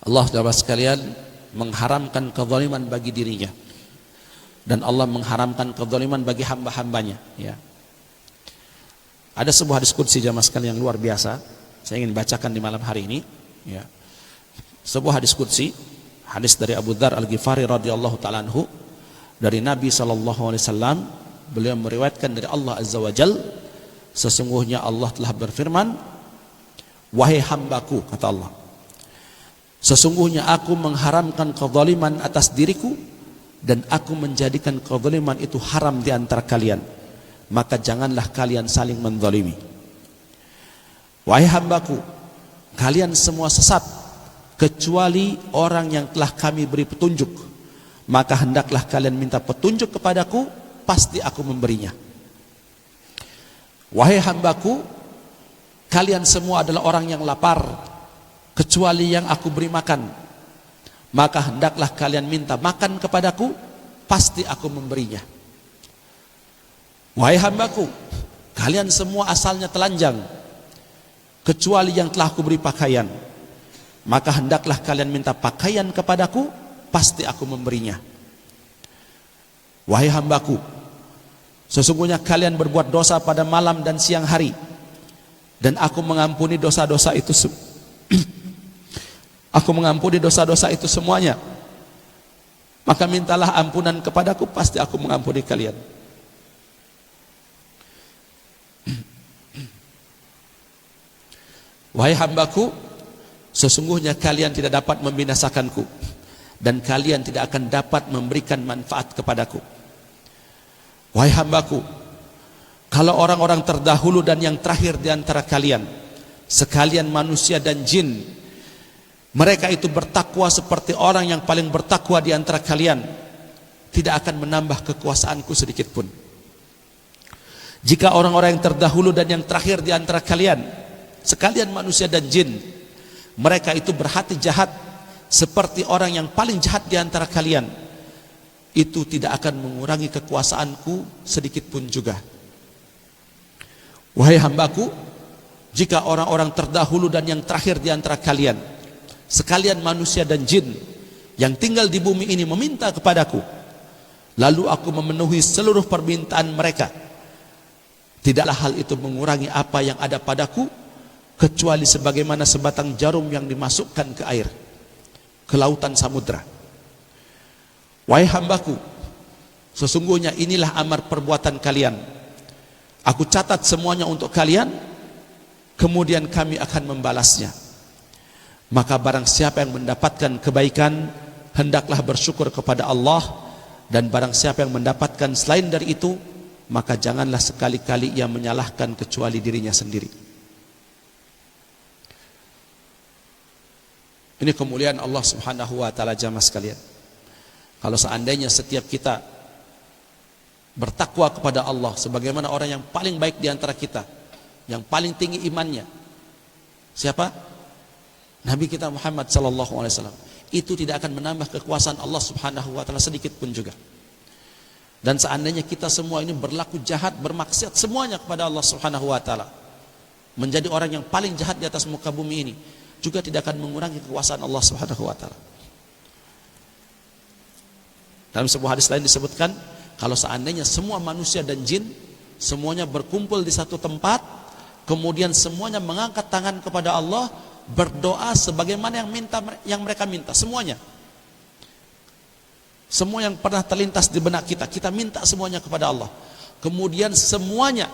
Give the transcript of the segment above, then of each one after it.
Allah saudara sekalian mengharamkan kezaliman bagi dirinya, dan Allah mengharamkan kezaliman bagi hamba-hambanya, ya. Ada sebuah hadis qudsi jamaah sekalian yang luar biasa, saya ingin bacakan di malam hari ini, ya. Sebuah hadis qudsi, hadis dari Abu Dzar Al-Ghifari radhiyallahu ta'ala anhu, dari Nabi sallallahu alaihi wasallam. Beliau meriwayatkan dari Allah Azza wa Jal, sesungguhnya Allah telah berfirman, wahai hambaku, kata Allah, sesungguhnya aku mengharamkan kezaliman atas diriku, dan aku menjadikan kezaliman itu haram di antara kalian, maka janganlah kalian saling menzalimi. Wahai hambaku, kalian semua sesat kecuali orang yang telah kami beri petunjuk, maka hendaklah kalian minta petunjuk kepadaku, pasti aku memberinya. Wahai hambaku, kalian semua adalah orang yang lapar kecuali yang aku beri makan, maka hendaklah kalian minta makan kepadaku, pasti aku memberinya. Wahai hambaku, kalian semua asalnya telanjang kecuali yang telah aku beri pakaian, maka hendaklah kalian minta pakaian kepadaku, pasti aku memberinya. Wahai hambaku, sesungguhnya kalian berbuat dosa pada malam dan siang hari, dan aku mengampuni dosa-dosa itu aku mengampuni dosa-dosa itu semuanya, maka mintalah ampunan kepadaku, pasti aku mengampuni kalian. Wahai hambaku, sesungguhnya kalian tidak dapat membinasakanku, dan kalian tidak akan dapat memberikan manfaat kepadaku. Wahai hambaku, kalau orang-orang terdahulu dan yang terakhir di antara kalian, sekalian manusia dan jin, mereka itu bertakwa seperti orang yang paling bertakwa di antara kalian, tidak akan menambah kekuasaanku sedikit pun. Jika orang-orang yang terdahulu dan yang terakhir di antara kalian, sekalian manusia dan jin, mereka itu berhati jahat seperti orang yang paling jahat di antara kalian, itu tidak akan mengurangi kekuasaanku sedikit pun juga. Wahai hambaku, jika orang-orang terdahulu dan yang terakhir di antara kalian, sekalian manusia dan jin yang tinggal di bumi ini meminta kepadaku, lalu aku memenuhi seluruh permintaan mereka, tidaklah hal itu mengurangi apa yang ada padaku, kecuali sebagaimana sebatang jarum yang dimasukkan ke air, ke lautan samudra. Wahai hambaku, sesungguhnya inilah amar perbuatan kalian, aku catat semuanya untuk kalian, kemudian kami akan membalasnya. Maka barang siapa yang mendapatkan kebaikan, hendaklah bersyukur kepada Allah, dan barang siapa yang mendapatkan selain dari itu, maka janganlah sekali-kali ia menyalahkan kecuali dirinya sendiri. Ini kemuliaan Allah Subhanahu wa ta'ala jamaah sekalian. Kalau seandainya setiap kita bertakwa kepada Allah sebagaimana orang yang paling baik di antara kita, yang paling tinggi imannya, siapa? Nabi kita Muhammad sallallahu alaihi wasallam, itu tidak akan menambah kekuasaan Allah Subhanahu wa ta'ala sedikit pun juga. Dan seandainya kita semua ini berlaku jahat, bermaksiat semuanya kepada Allah Subhanahu wa ta'ala, menjadi orang yang paling jahat di atas muka bumi ini, juga tidak akan mengurangi kekuasaan Allah Subhanahu wa ta'ala. Dalam sebuah hadis lain disebutkan, kalau seandainya semua manusia dan jin semuanya berkumpul di satu tempat, kemudian semuanya mengangkat tangan kepada Allah, berdoa sebagaimana yang mereka minta, semuanya, semua yang pernah terlintas di benak kita, kita minta semuanya kepada Allah, kemudian semuanya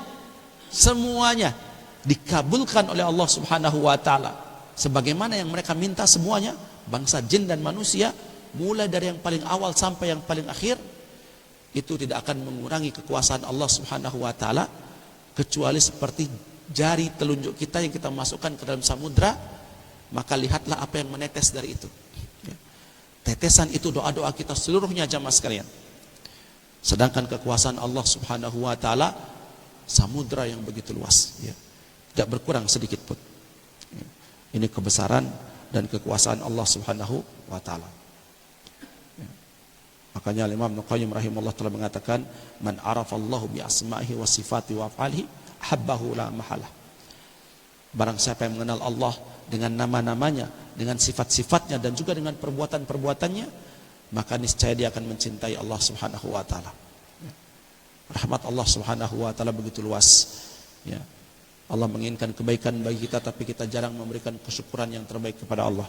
dikabulkan oleh Allah Subhanahu wa ta'ala sebagaimana yang mereka minta semuanya, bangsa jin dan manusia, mulai dari yang paling awal sampai yang paling akhir, itu tidak akan mengurangi kekuasaan Allah Subhanahu wa ta'ala, kecuali seperti jari telunjuk kita yang kita masukkan ke dalam samudra, maka lihatlah apa yang menetes dari itu. Tetesan itu doa-doa kita seluruhnya jamaah sekalian. Sedangkan kekuasaan Allah Subhanahu wa ta'ala samudra yang begitu luas, tidak berkurang sedikit pun. Ini kebesaran dan kekuasaan Allah Subhanahu wa ta'ala. Makanya Imam Ibnu Qayyim rahimahullah telah mengatakan, man arafallahu bi asma'ihi wa sifati wa af'alihi habbahu la mahalah. Barang siapa yang mengenal Allah dengan nama-namanya dengan sifat-sifatnya dan juga dengan perbuatan-perbuatannya, maka niscaya dia akan mencintai Allah Subhanahu wa taala. Rahmat Allah Subhanahu wa taala begitu luas. Ya. Allah menginginkan kebaikan bagi kita, tapi kita jarang memberikan kesyukuran yang terbaik kepada Allah.